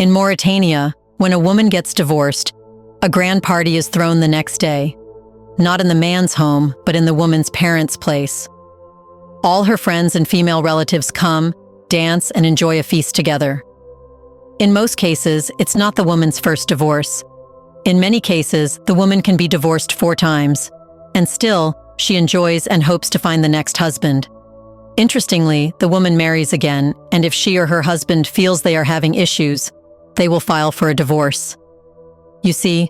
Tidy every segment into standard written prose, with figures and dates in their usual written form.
In Mauritania, when a woman gets divorced, a grand party is thrown the next day, not in the man's home, but in the woman's parents' place. All her friends and female relatives come, dance, and enjoy a feast together. In most cases, it's not the woman's first divorce. In many cases, the woman can be divorced 4 times, and still, she enjoys and hopes to find the next husband. Interestingly, the woman marries again, and if she or her husband feels they are having issues, they will file for a divorce. You see,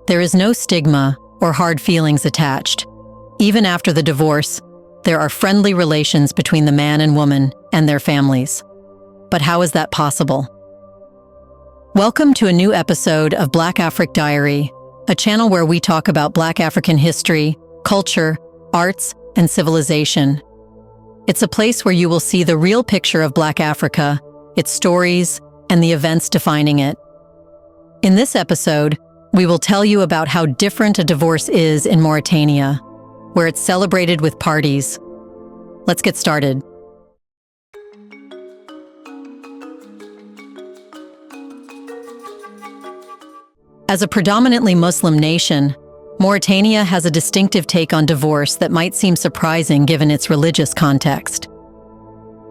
there is no stigma or hard feelings attached. Even after the divorce, there are friendly relations between the man and woman and their families. But how is that possible? Welcome to a new episode of Black Afric Diary, a channel where we talk about Black African history, culture, arts, and civilization. It's a place where you will see the real picture of Black Africa, its stories, and the events defining it. In this episode, we will tell you about how different a divorce is in Mauritania, where it's celebrated with parties. Let's get started. As a predominantly Muslim nation, Mauritania has a distinctive take on divorce that might seem surprising given its religious context.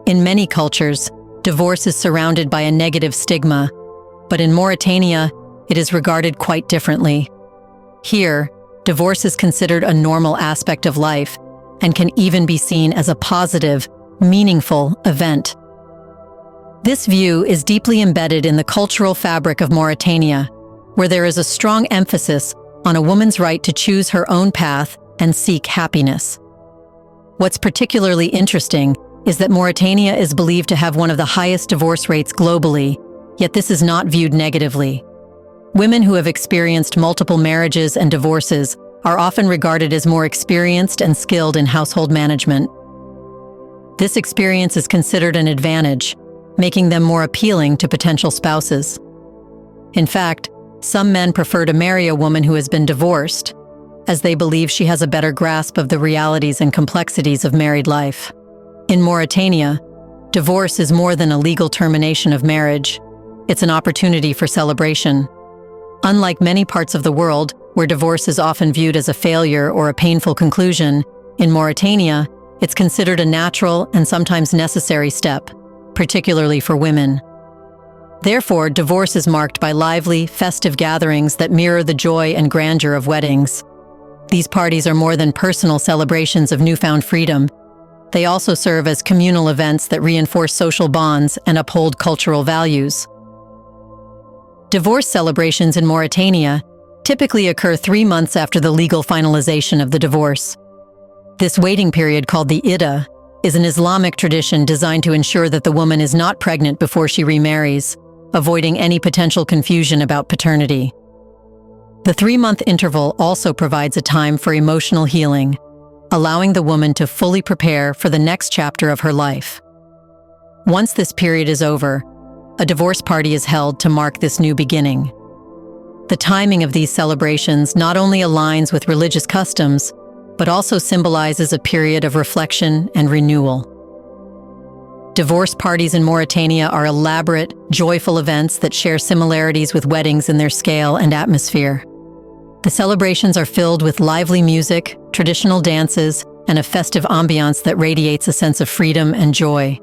In many cultures, divorce is surrounded by a negative stigma, but in Mauritania, it is regarded quite differently. Here, divorce is considered a normal aspect of life and can even be seen as a positive, meaningful event. This view is deeply embedded in the cultural fabric of Mauritania, where there is a strong emphasis on a woman's right to choose her own path and seek happiness. What's particularly interesting is that Mauritania is believed to have one of the highest divorce rates globally, yet this is not viewed negatively. Women who have experienced multiple marriages and divorces are often regarded as more experienced and skilled in household management. This experience is considered an advantage, making them more appealing to potential spouses. In fact, some men prefer to marry a woman who has been divorced, as they believe she has a better grasp of the realities and complexities of married life. In Mauritania, divorce is more than a legal termination of marriage. It's an opportunity for celebration. Unlike many parts of the world, where divorce is often viewed as a failure or a painful conclusion, in Mauritania, it's considered a natural and sometimes necessary step, particularly for women. Therefore, divorce is marked by lively, festive gatherings that mirror the joy and grandeur of weddings. These parties are more than personal celebrations of newfound freedom. They also serve as communal events that reinforce social bonds and uphold cultural values. Divorce celebrations in Mauritania typically occur 3 months after the legal finalization of the divorce. This waiting period, called the Iddah, is an Islamic tradition designed to ensure that the woman is not pregnant before she remarries, avoiding any potential confusion about paternity. The 3-month interval also provides a time for emotional healing, allowing the woman to fully prepare for the next chapter of her life. Once this period is over, a divorce party is held to mark this new beginning. The timing of these celebrations not only aligns with religious customs, but also symbolizes a period of reflection and renewal. Divorce parties in Mauritania are elaborate, joyful events that share similarities with weddings in their scale and atmosphere. The celebrations are filled with lively music, traditional dances, and a festive ambiance that radiates a sense of freedom and joy.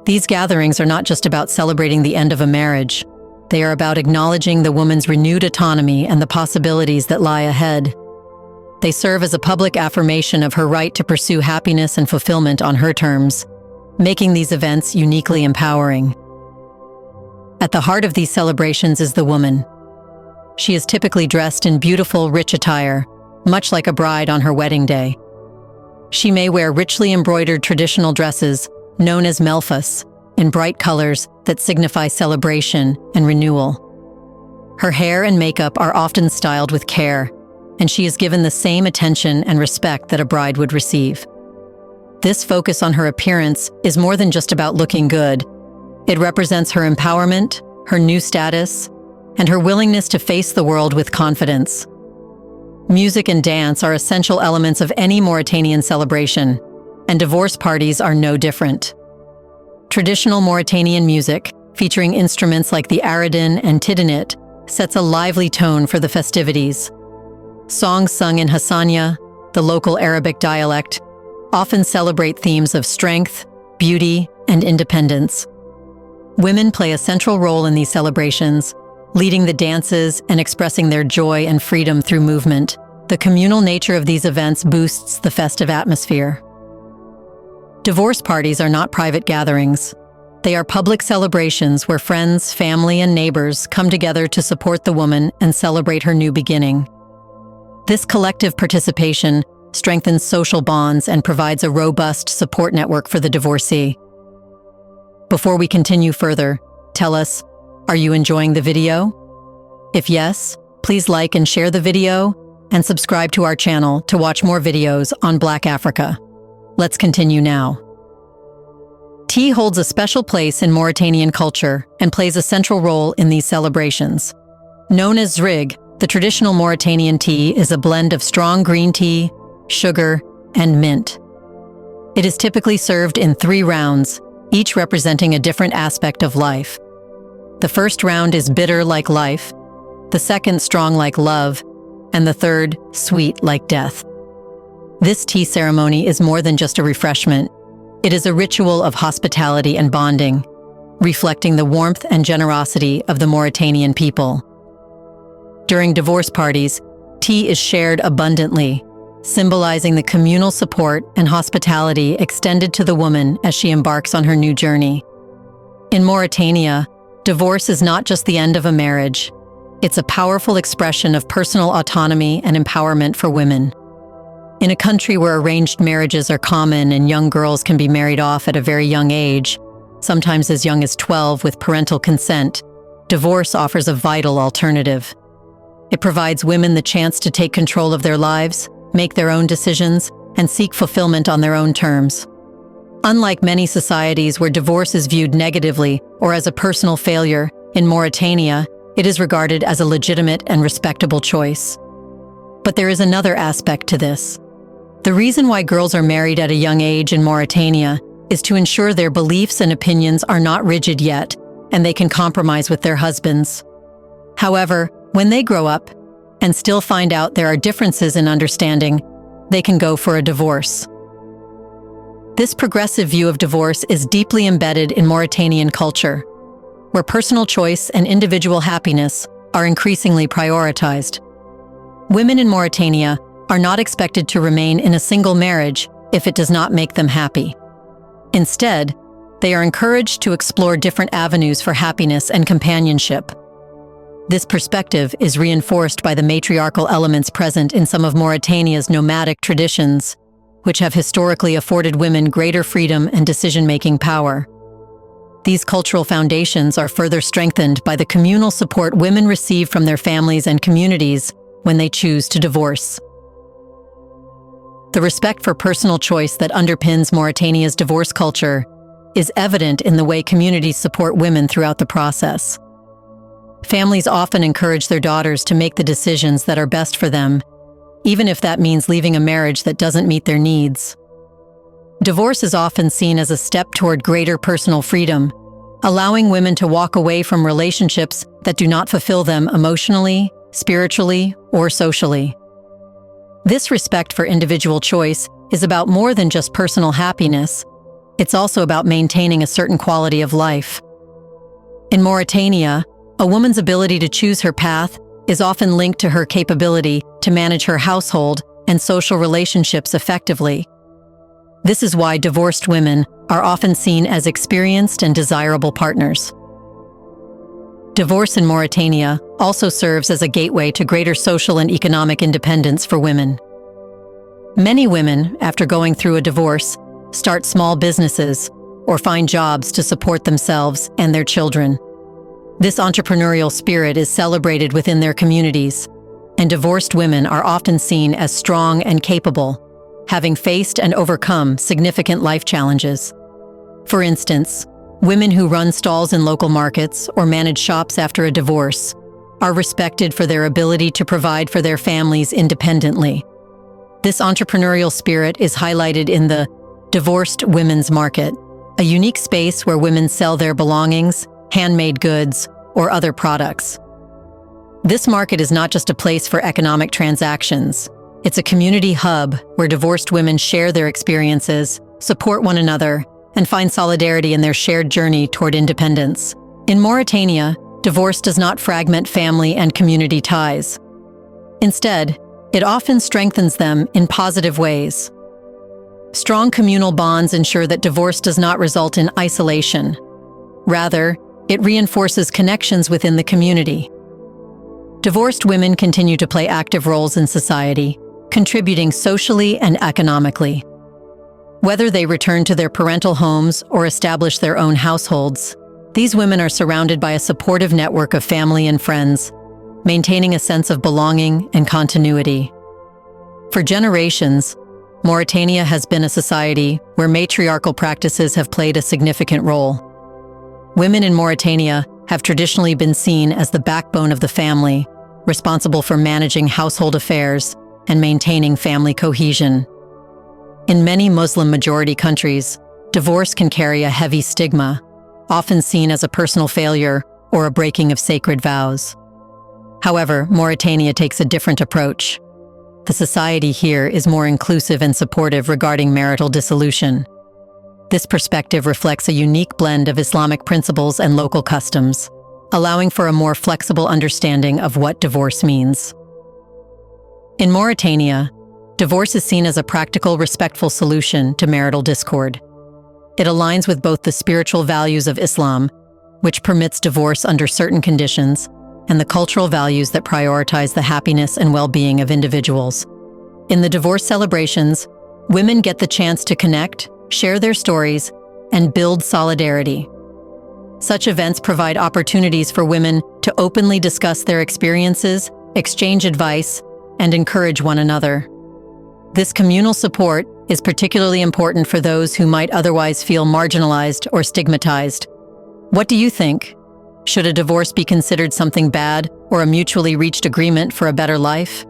These gatherings are not just about celebrating the end of a marriage. They are about acknowledging the woman's renewed autonomy and the possibilities that lie ahead. They serve as a public affirmation of her right to pursue happiness and fulfillment on her terms, making these events uniquely empowering. At the heart of these celebrations is the woman. She is typically dressed in beautiful, rich attire, much like a bride on her wedding day. She may wear richly embroidered traditional dresses, known as melfas, in bright colors that signify celebration and renewal. Her hair and makeup are often styled with care, and she is given the same attention and respect that a bride would receive. This focus on her appearance is more than just about looking good. It represents her empowerment, her new status, and her willingness to face the world with confidence. Music and dance are essential elements of any Mauritanian celebration, and divorce parties are no different. Traditional Mauritanian music, featuring instruments like the aradin and tidinit, sets a lively tone for the festivities. Songs sung in Hassania, the local Arabic dialect, often celebrate themes of strength, beauty, and independence. Women play a central role in these celebrations, leading the dances and expressing their joy and freedom through movement. The communal nature of these events boosts the festive atmosphere. Divorce parties are not private gatherings. They are public celebrations where friends, family, and neighbors come together to support the woman and celebrate her new beginning. This collective participation strengthens social bonds and provides a robust support network for the divorcee. Before we continue further, tell us, are you enjoying the video? If yes, please like and share the video and subscribe to our channel to watch more videos on Black Africa. Let's continue now. Tea holds a special place in Mauritanian culture and plays a central role in these celebrations. Known as zrig, the traditional Mauritanian tea is a blend of strong green tea, sugar, and mint. It is typically served in 3 rounds, each representing a different aspect of life. The first round is bitter like life, the second strong like love, and the third sweet like death. This tea ceremony is more than just a refreshment. It is a ritual of hospitality and bonding, reflecting the warmth and generosity of the Mauritanian people. During divorce parties, tea is shared abundantly, symbolizing the communal support and hospitality extended to the woman as she embarks on her new journey. In Mauritania, divorce is not just the end of a marriage. It's a powerful expression of personal autonomy and empowerment for women. In a country where arranged marriages are common and young girls can be married off at a very young age, sometimes as young as 12 with parental consent, divorce offers a vital alternative. It provides women the chance to take control of their lives, make their own decisions, and seek fulfillment on their own terms. Unlike many societies where divorce is viewed negatively or as a personal failure, in Mauritania, it is regarded as a legitimate and respectable choice. But there is another aspect to this. The reason why girls are married at a young age in Mauritania is to ensure their beliefs and opinions are not rigid yet, and they can compromise with their husbands. However, when they grow up and still find out there are differences in understanding, they can go for a divorce. This progressive view of divorce is deeply embedded in Mauritanian culture, where personal choice and individual happiness are increasingly prioritized. Women in Mauritania are not expected to remain in a single marriage if it does not make them happy. Instead, they are encouraged to explore different avenues for happiness and companionship. This perspective is reinforced by the matriarchal elements present in some of Mauritania's nomadic traditions, which have historically afforded women greater freedom and decision-making power. These cultural foundations are further strengthened by the communal support women receive from their families and communities when they choose to divorce. The respect for personal choice that underpins Mauritania's divorce culture is evident in the way communities support women throughout the process. Families often encourage their daughters to make the decisions that are best for them, even if that means leaving a marriage that doesn't meet their needs. Divorce is often seen as a step toward greater personal freedom, allowing women to walk away from relationships that do not fulfill them emotionally, spiritually, or socially. This respect for individual choice is about more than just personal happiness. It's also about maintaining a certain quality of life. In Mauritania, a woman's ability to choose her path is often linked to her capability to manage her household and social relationships effectively. This is why divorced women are often seen as experienced and desirable partners. Divorce in Mauritania also serves as a gateway to greater social and economic independence for women. Many women, after going through a divorce, start small businesses or find jobs to support themselves and their children. This entrepreneurial spirit is celebrated within their communities, and divorced women are often seen as strong and capable, having faced and overcome significant life challenges. For instance, women who run stalls in local markets or manage shops after a divorce are respected for their ability to provide for their families independently. This entrepreneurial spirit is highlighted in the divorced women's market, a unique space where women sell their belongings handmade goods, or other products. This market is not just a place for economic transactions. It's a community hub where divorced women share their experiences, support one another, and find solidarity in their shared journey toward independence. In Mauritania, divorce does not fragment family and community ties. Instead, it often strengthens them in positive ways. Strong communal bonds ensure that divorce does not result in isolation. Rather, it reinforces connections within the community. Divorced women continue to play active roles in society, contributing socially and economically. Whether they return to their parental homes or establish their own households, these women are surrounded by a supportive network of family and friends, maintaining a sense of belonging and continuity. For generations, Mauritania has been a society where matriarchal practices have played a significant role. Women in Mauritania have traditionally been seen as the backbone of the family, responsible for managing household affairs and maintaining family cohesion. In many Muslim-majority countries, divorce can carry a heavy stigma, often seen as a personal failure or a breaking of sacred vows. However, Mauritania takes a different approach. The society here is more inclusive and supportive regarding marital dissolution. This perspective reflects a unique blend of Islamic principles and local customs, allowing for a more flexible understanding of what divorce means. In Mauritania, divorce is seen as a practical, respectful solution to marital discord. It aligns with both the spiritual values of Islam, which permits divorce under certain conditions, and the cultural values that prioritize the happiness and well-being of individuals. In the divorce celebrations, women get the chance to connect, share their stories, and build solidarity. Such events provide opportunities for women to openly discuss their experiences, exchange advice, and encourage one another. This communal support is particularly important for those who might otherwise feel marginalized or stigmatized. What do you think? Should a divorce be considered something bad or a mutually reached agreement for a better life?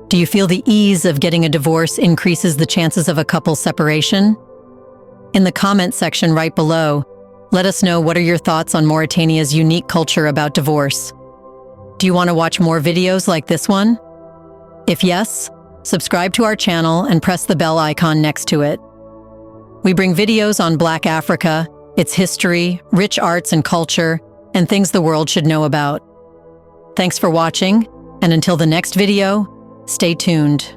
Do you feel the ease of getting a divorce increases the chances of a couple's separation? In the comment section right below, let us know what are your thoughts on Mauritania's unique culture about divorce. Do you want to watch more videos like this one? If yes, subscribe to our channel and press the bell icon next to it. We bring videos on Black Africa, its history, rich arts and culture, and things the world should know about. Thanks for watching, and until the next video, stay tuned.